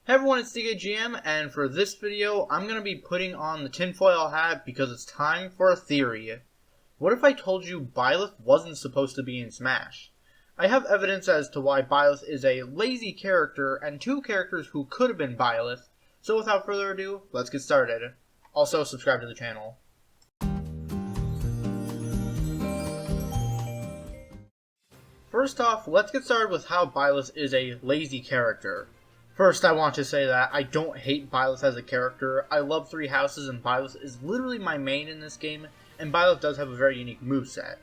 Hey everyone, it's DKGM, and for this video, I'm going to be putting on the tinfoil hat because it's time for a theory. What if I told you Byleth wasn't supposed to be in Smash? I have evidence as to why Byleth is a lazy character, and two characters who could have been Byleth, so without further ado, let's get started. Also, subscribe to the channel. First off, let's get started with how Byleth is a lazy character. First, I want to say that I don't hate Byleth as a character. I love Three Houses, and Byleth is literally my main in this game, and Byleth does have a very unique moveset.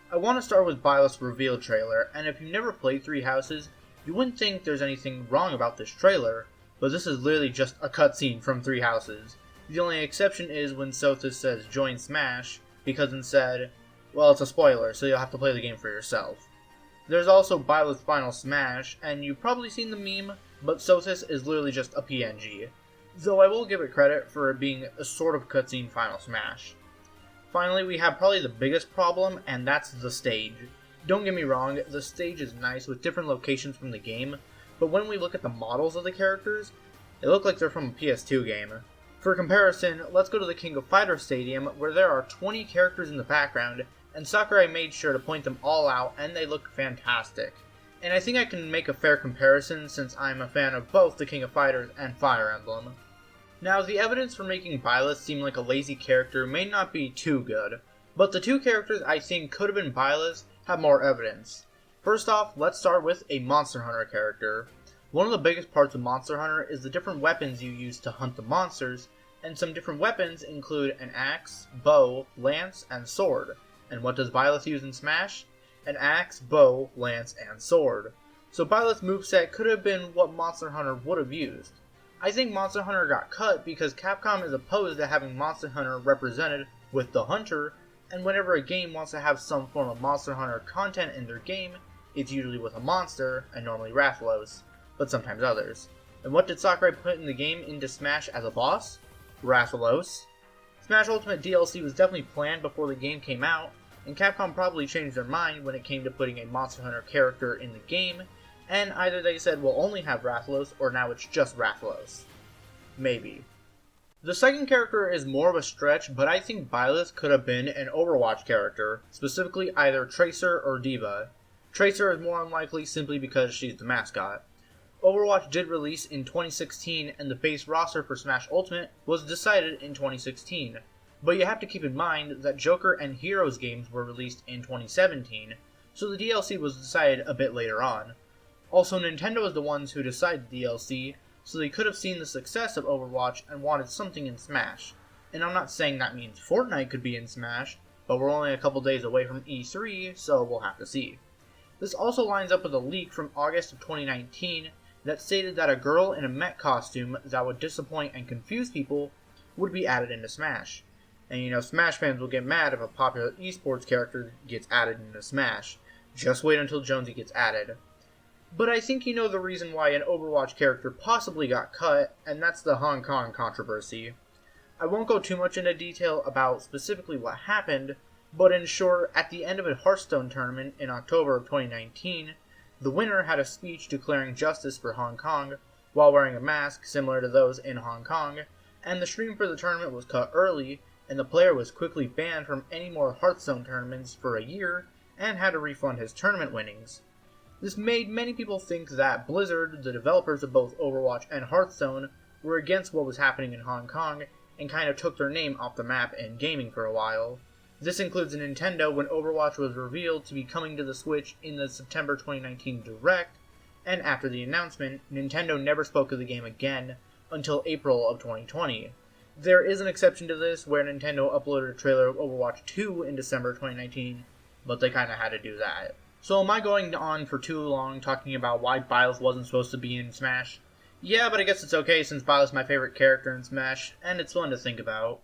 I want to start with Byleth's reveal trailer, and if you've never played Three Houses, you wouldn't think there's anything wrong about this trailer, but this is literally just a cutscene from Three Houses. The only exception is when Sothis says join Smash, because instead, well, it's a spoiler, so you'll have to play the game for yourself. There's also Byleth's final Smash, and you've probably seen the meme, but Sothis is literally just a PNG, though I will give it credit for it being a sort of cutscene final Smash. Finally, we have probably the biggest problem, and that's the stage. Don't get me wrong, the stage is nice with different locations from the game, but when we look at the models of the characters, they look like they're from a PS2 game. For comparison, let's go to the King of Fighters Stadium, where there are 20 characters in the background, and Sakurai made sure to point them all out, and they look fantastic. And I think I can make a fair comparison since I'm a fan of both the King of Fighters and Fire Emblem. Now, the evidence for making Byleth seem like a lazy character may not be too good, but the two characters I think could have been Byleth have more evidence. First off, let's start with a Monster Hunter character. One of the biggest parts of Monster Hunter is the different weapons you use to hunt the monsters, and some different weapons include an axe, bow, lance, and sword. And what does Byleth use in Smash? An axe, bow, lance, and sword. So Byleth's moveset could have been what Monster Hunter would have used. I think Monster Hunter got cut because Capcom is opposed to having Monster Hunter represented with the Hunter, and whenever a game wants to have some form of Monster Hunter content in their game, it's usually with a monster, and normally Rathalos, but sometimes others. And what did Sakurai put in the game into Smash as a boss? Rathalos. Smash Ultimate DLC was definitely planned before the game came out, and Capcom probably changed their mind when it came to putting a Monster Hunter character in the game, and either they said we'll only have Rathalos, or now it's just Rathalos. Maybe. The second character is more of a stretch, but I think Byleth could have been an Overwatch character, specifically either Tracer or D.Va. Tracer is more unlikely simply because she's the mascot. Overwatch did release in 2016, and the base roster for Smash Ultimate was decided in 2016. But you have to keep in mind that Joker and Heroes games were released in 2017, so the DLC was decided a bit later on. Also, Nintendo is the ones who decided the DLC, so they could have seen the success of Overwatch and wanted something in Smash. And I'm not saying that means Fortnite could be in Smash, but we're only a couple days away from E3, so we'll have to see. This also lines up with a leak from August of 2019 that stated that a girl in a mech costume that would disappoint and confuse people would be added into Smash. And Smash fans will get mad if a popular esports character gets added into Smash. Just wait until Jonesy gets added. But I think you know the reason why an Overwatch character possibly got cut, and that's the Hong Kong controversy. I won't go too much into detail about specifically what happened, but in short, at the end of a Hearthstone tournament in October of 2019, the winner had a speech declaring justice for Hong Kong while wearing a mask similar to those in Hong Kong, and the stream for the tournament was cut early, and the player was quickly banned from any more Hearthstone tournaments for a year and had to refund his tournament winnings. This made many people think that Blizzard, the developers of both Overwatch and Hearthstone, were against what was happening in Hong Kong and kind of took their name off the map in gaming for a while. This includes Nintendo when Overwatch was revealed to be coming to the Switch in the September 2019 Direct, and after the announcement, Nintendo never spoke of the game again until April of 2020. There is an exception to this where Nintendo uploaded a trailer of Overwatch 2 in December 2019, but they kinda had to do that. So am I going on for too long talking about why Byleth wasn't supposed to be in Smash? Yeah, but I guess it's okay since Byleth's my favorite character in Smash, and it's fun to think about.